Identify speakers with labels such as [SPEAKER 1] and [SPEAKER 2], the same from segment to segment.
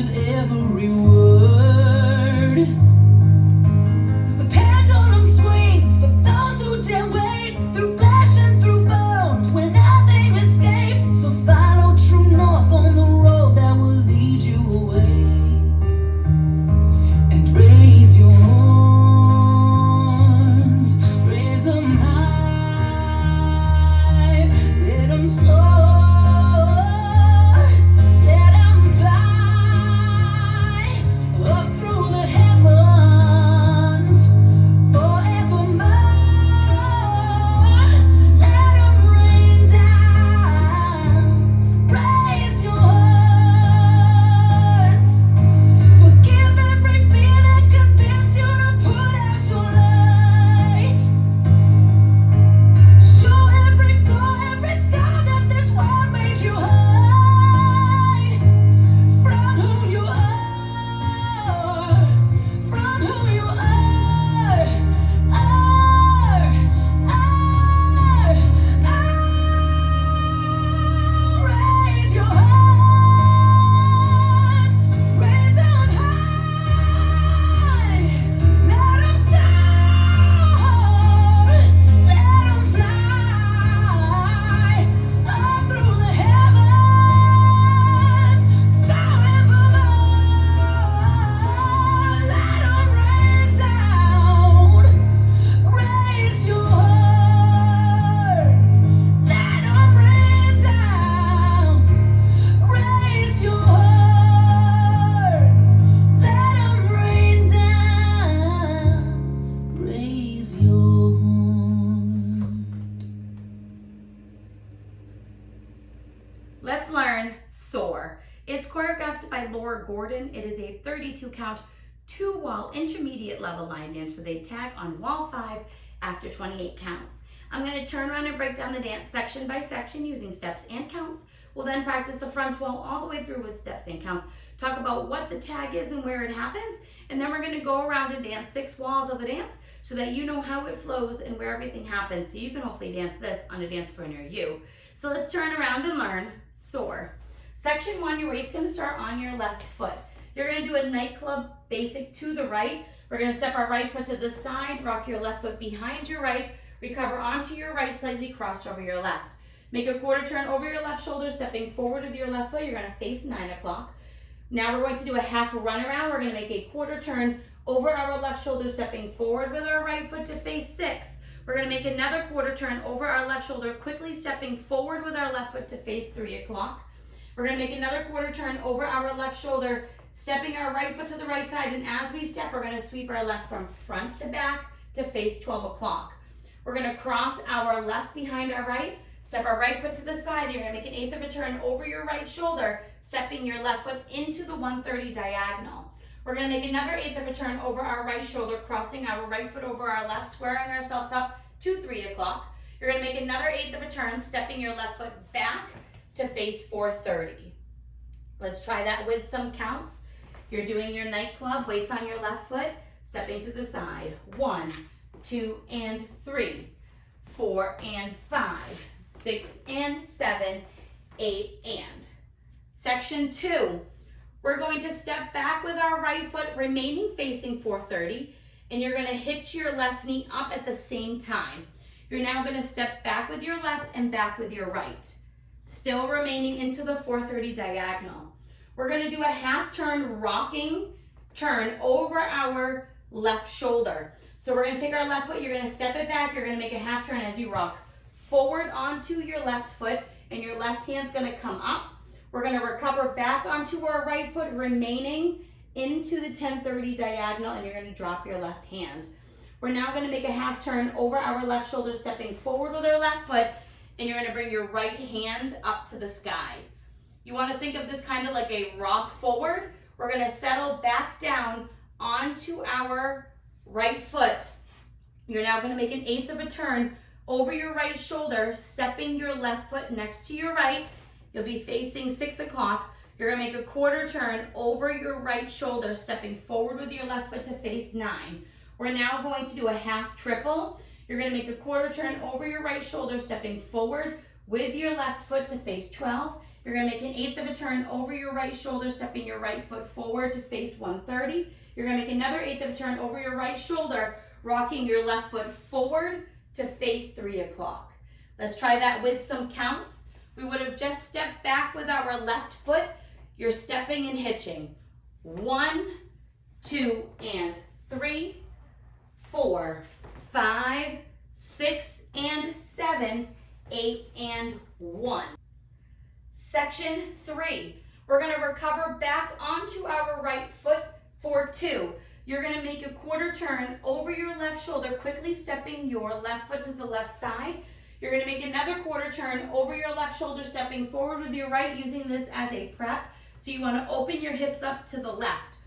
[SPEAKER 1] believe every word. 'Cause the pendulum swings for those who dare wait, through flesh and through bones, where nothing escapes. So follow true north on the road that will lead you away. And raise your horns, raise them high, let them soar.
[SPEAKER 2] Let's learn Soar. It's choreographed by Gordon. It is a 32 count, 2-wall intermediate level line dance with a tag on wall 5 after 28 counts. I'm going to turn around and break down the dance section by section using steps and counts. We'll then practice the front wall all the way through with steps and counts, talk about what the tag is and where it happens, and then we're going to go around and dance 6 walls of the dance so that you know how it flows and where everything happens, so you can hopefully dance this on a dance floor near you. So let's turn around and learn Soar. Section 1, your weight's going to start on your left foot. You're going to do a nightclub basic to the right. We're going to step our right foot to the side, rock your left foot behind your right, recover onto your right, slightly crossed over your left. Make a quarter turn over your left shoulder, stepping forward with your left foot. You're going to face 9 o'clock. Now we're going to do a half run around. We're going to make a quarter turn over our left shoulder, stepping forward with our right foot to face 6. We're going to make another quarter turn over our left shoulder, quickly stepping forward with our left foot to face 3 o'clock. We're going to make another quarter turn over our left shoulder, stepping our right foot to the right side, and as we step, we're going to sweep our left from front to back to face 12 o'clock. We're going to cross our left behind our right, step our right foot to the side. You're going to make an 1/8 of a turn over your right shoulder, stepping your left foot into the 130 diagonal. We're going to make another 1/8 of a turn over our right shoulder, crossing our right foot over our left, squaring ourselves up to 3 o'clock. You're going to make another 1/8 of a turn, stepping your left foot back to face 430. Let's try that with some counts. You're doing your nightclub, weights on your left foot, stepping to the side. 1, 2, and 3, 4, and 5, 6, and 7, 8, and. Section 2. We're going to step back with our right foot remaining facing 430, and you're going to hitch your left knee up at the same time. You're now going to step back with your left and back with your right, still remaining into the 430 diagonal. We're going to do a half turn rocking turn over our left shoulder. So we're going to take our left foot, you're going to step it back, you're going to make a half turn as you rock forward onto your left foot, and your left hand's going to come up. We're going to recover back onto our right foot, remaining into the 1030 diagonal, and you're going to drop your left hand. We're now going to make a half turn over our left shoulder, stepping forward with our left foot, and you're going to bring your right hand up to the sky. You want to think of this kind of like a rock forward. We're going to settle back down onto our right foot. You're now going to make an 1/8 of a turn over your right shoulder, stepping your left foot next to your right. You'll be facing 6 o'clock. You're going to make a quarter turn over your right shoulder, stepping forward with your left foot to face 9. We're now going to do a half triple. You're going to make a quarter turn over your right shoulder, stepping forward with your left foot to face 12. You're gonna make an 1/8 of a turn over your right shoulder, stepping your right foot forward to face 130. You're gonna make another 1/8 of a turn over your right shoulder, rocking your left foot forward to face 3 o'clock. Let's try that with some counts. We would have just stepped back with our left foot. You're stepping and hitching. 1, 2, and 3, 4, 5, 6, and 7, 8, and 1. Section 3, we're going to recover back onto our right foot for 2. You're going to make a quarter turn over your left shoulder, quickly stepping your left foot to the left side. You're going to make another quarter turn over your left shoulder, stepping forward with your right, using this as a prep. So you want to open your hips up to the left.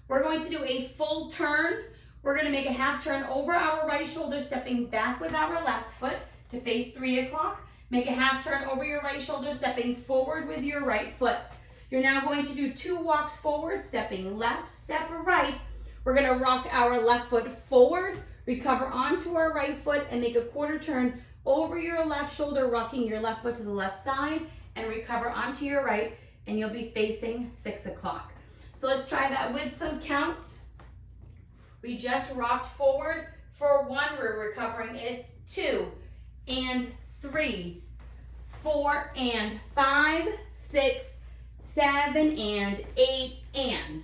[SPEAKER 2] We're going to do a full turn. We're going to make a half turn over our right shoulder, stepping back with our left foot to face 3 o'clock. Make a half turn over your right shoulder, stepping forward with your right foot. You're now going to do 2 walks forward, stepping left, step right. We're going to rock our left foot forward, recover onto our right foot, and make a quarter turn over your left shoulder, rocking your left foot to the left side, and recover onto your right, and you'll be facing 6 o'clock. So let's try that with some counts. We just rocked forward for 1, we're recovering. It's 2 and 3, 4 and 5, 6, 7 and 8, and.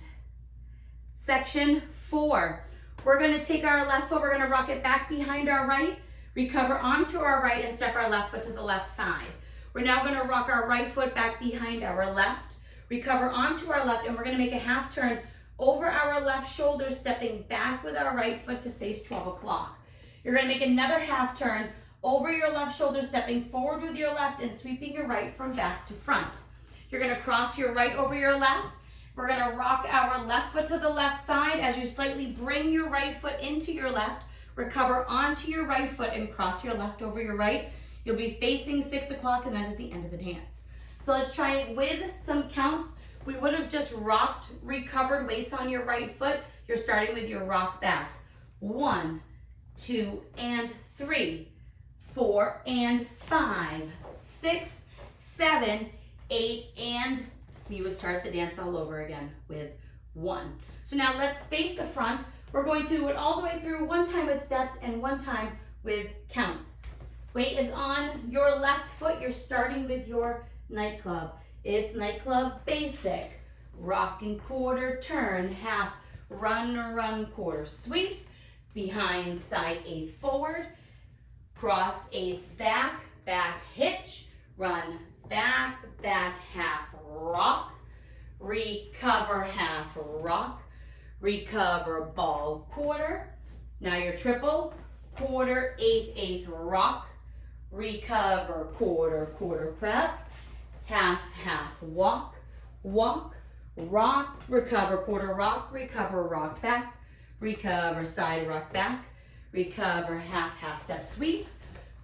[SPEAKER 2] Section 4, we're going to take our left foot, we're going to rock it back behind our right, recover onto our right, and step our left foot to the left side. We're now going to rock our right foot back behind our left, recover onto our left, and we're going to make a half turn over our left shoulder, stepping back with our right foot to face 12 o'clock. You're going to make another half turn over your left shoulder, stepping forward with your left and sweeping your right from back to front. You're going to cross your right over your left. We're going to rock our left foot to the left side as you slightly bring your right foot into your left, recover onto your right foot, and cross your left over your right. You'll be facing 6 o'clock, and that is the end of the dance. So let's try it with some counts. We would have just rocked, recovered weights on your right foot. You're starting with your rock back. 1, 2, and 3, 4 and 5, 6, 7, 8, and you would start the dance all over again with 1. So now let's face the front. We're going to do it all the way through, 1 time with steps and 1 time with counts. Weight is on your left foot. You're starting with your nightclub. It's nightclub basic. Rocking quarter, turn, half, run, run, quarter, sweep, behind, side, 1/8 forward, cross, 1/8 back, back hitch, run, back, back, half, rock, recover, half, rock, recover, ball, quarter. Now your triple, quarter, 1/8, 1/8, rock, recover, quarter, quarter prep, half, half, walk, walk, rock, recover, quarter, rock, recover, rock back, recover, side, rock back, recover, half, half, step, sweep,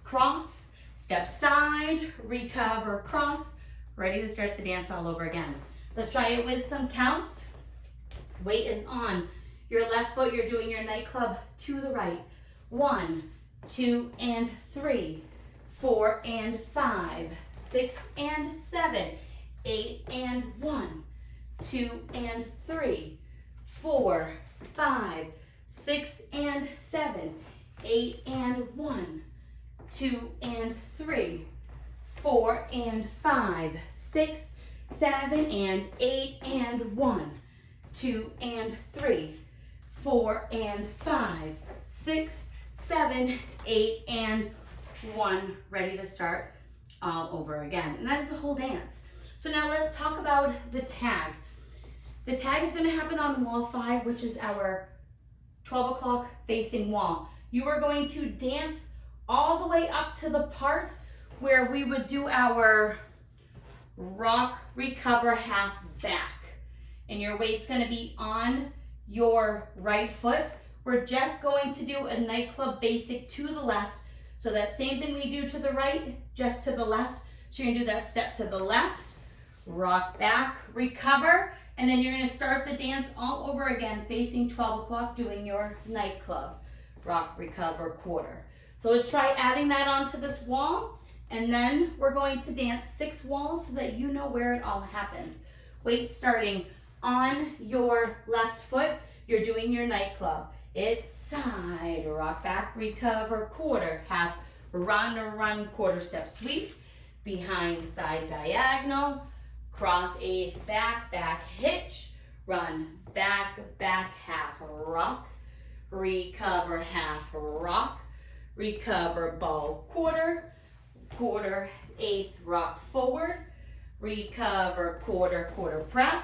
[SPEAKER 2] cross, step side, recover, cross, ready to start the dance all over again. Let's try it with some counts. Weight is on your left foot. You're doing your nightclub to the right. 1, 2, and 3, 4 and 5, 6 and 7, 8 and 1, 2 and 3, 4, 5, 6 and 7, 8 and 1, 2 and 3, 4 and 5, 6, 7 and 8 and 1, 2 and 3, 4 and 5, 6, 7, 8 and 1. Ready to start all over again. And that is the whole dance. So now let's talk about the tag. The tag is going to happen on wall 5, which is our 12 o'clock facing wall. You are going to dance all the way up to the part where we would do our rock, recover, half back. And your weight's going to be on your right foot. We're just going to do a nightclub basic to the left. So that same thing we do to the right, just to the left. So you're going to do that step to the left, rock back, recover, and then you're going to start the dance all over again, facing 12 o'clock, doing your nightclub, rock, recover, quarter. So let's try adding that onto this wall. And then we're going to dance 6 walls so that you know where it all happens. Weight starting on your left foot. You're doing your nightclub. It's side, rock back, recover, quarter, half, run, quarter step sweep, behind side diagonal, cross eighth, back, hitch, run, back, half, rock, recover, half, rock, recover, bow, quarter, eighth, rock forward, recover, quarter prep,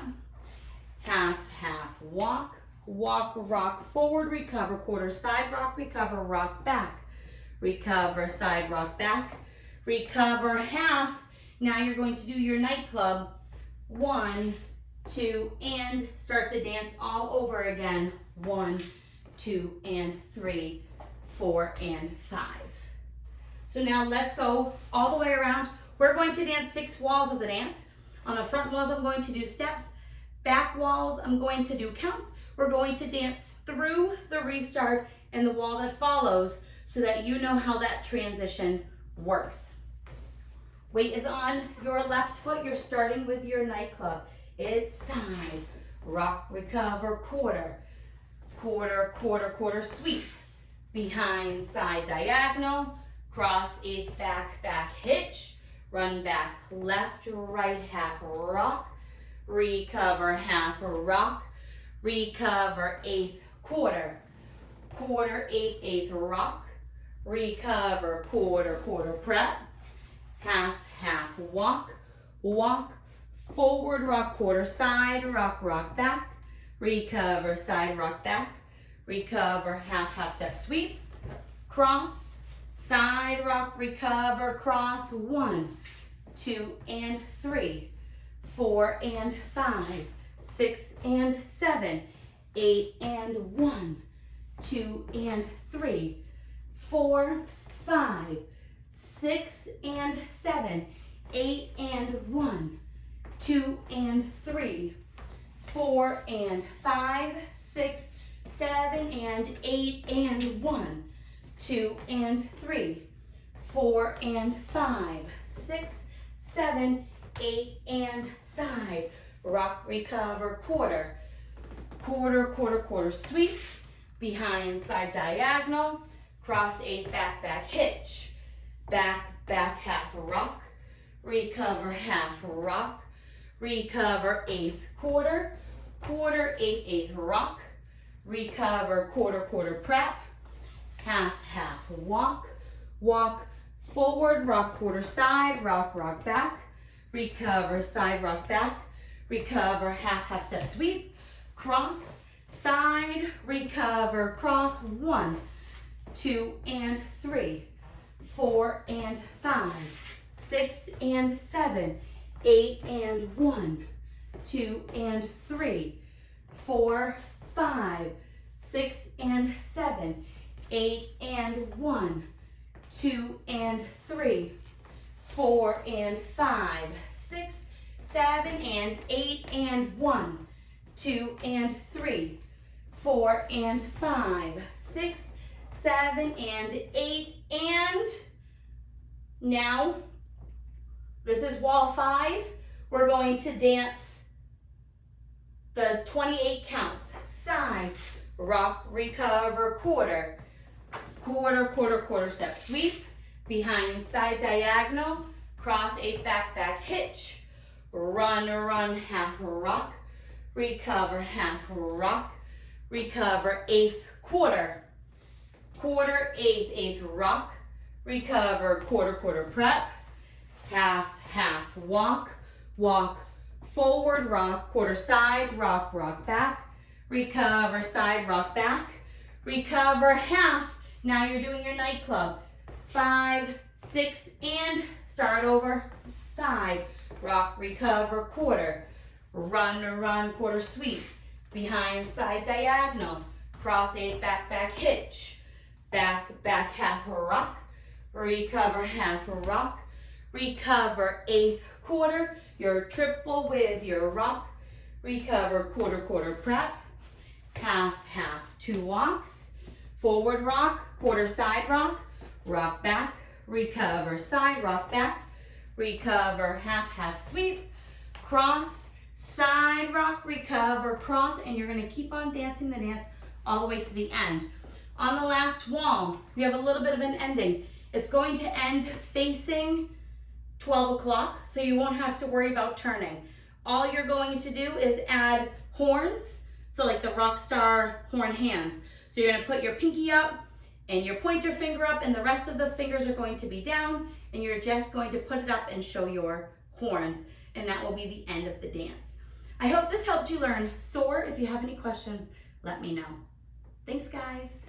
[SPEAKER 2] half, walk, rock forward, recover, quarter side rock, recover, rock back, recover, side rock back, recover, half. Now you're going to do your nightclub, 1, 2, and start the dance all over again, 1, 2, and 3, 4, and 5. So now let's go all the way around. We're going to dance 6 walls of the dance. On the front walls, I'm going to do steps. Back walls, I'm going to do counts. We're going to dance through the restart and the wall that follows so that you know how that transition works. Weight is on your left foot. You're starting with your nightclub. It's side, rock, recover, quarter, sweep, behind side diagonal, cross eighth, back, hitch, run back, left, right, half, rock, recover, half, rock, recover, eighth, quarter, eighth, rock, recover, quarter prep, half, walk, forward, rock, quarter side, rock back, recover, side, rock back, recover, half step sweep, cross, side rock, recover, cross, 1, 2, and 3, 4, and 5, 6, and 7, 8, and 1, 2, and 3, 4, 5, 6, and 7, 8, and 1, 2, and 3, 4, and 5, 6, 7, and 8, and 1, 2, and 3, 4, and 5, 6, 7, 8, and side, rock, recover, quarter, sweep, behind side diagonal, cross eighth, back, hitch, back, half, rock, recover, half, rock, recover, eighth, quarter, eighth, rock, recover, quarter prep, half, walk, forward, rock, quarter side, rock back, recover, side, rock back, recover, half step sweep, cross, side, recover, cross, 1, 2, and 3, 4, and 5, 6, and 7, 8, and 1, 2, and 3, 4, 5, 6, and 7, 8, and 1, 2, and 3, 4, and 5, 6, 7, and 8, and 1, 2, and 3, 4, and 5, 6, 7, and 8, and now this is wall 5. We're going to dance the 28 counts. Side, rock, recover, quarter step sweep, behind side diagonal, cross eighth, back, hitch, run, half rock, recover, half rock, recover, eighth, quarter, eighth, rock, recover, quarter prep, half, walk, forward, rock, quarter side, rock back, recover, side, rock back, recover, half. Now you're doing your nightclub, 5, 6, and start over, side, rock, recover, quarter, run, quarter sweep, behind side diagonal, cross eighth, back, hitch, back, half rock, recover, half rock, recover, eighth, quarter, your triple with your rock, recover, quarter prep, half, 2 walks, forward rock, quarter side rock back, recover, side, rock back, recover, half, half sweep, cross, side, rock, recover, cross, and you're gonna keep on dancing the dance all the way to the end. On the last wall, we have a little bit of an ending. It's going to end facing 12 o'clock, so you won't have to worry about turning. All you're going to do is add horns, so like the rock star horn hands. So you're gonna put your pinky up and your pointer finger up, and the rest of the fingers are going to be down, and you're just going to put it up and show your horns, and that will be the end of the dance. I hope this helped you learn Soar. If you have any questions, let me know. Thanks, guys.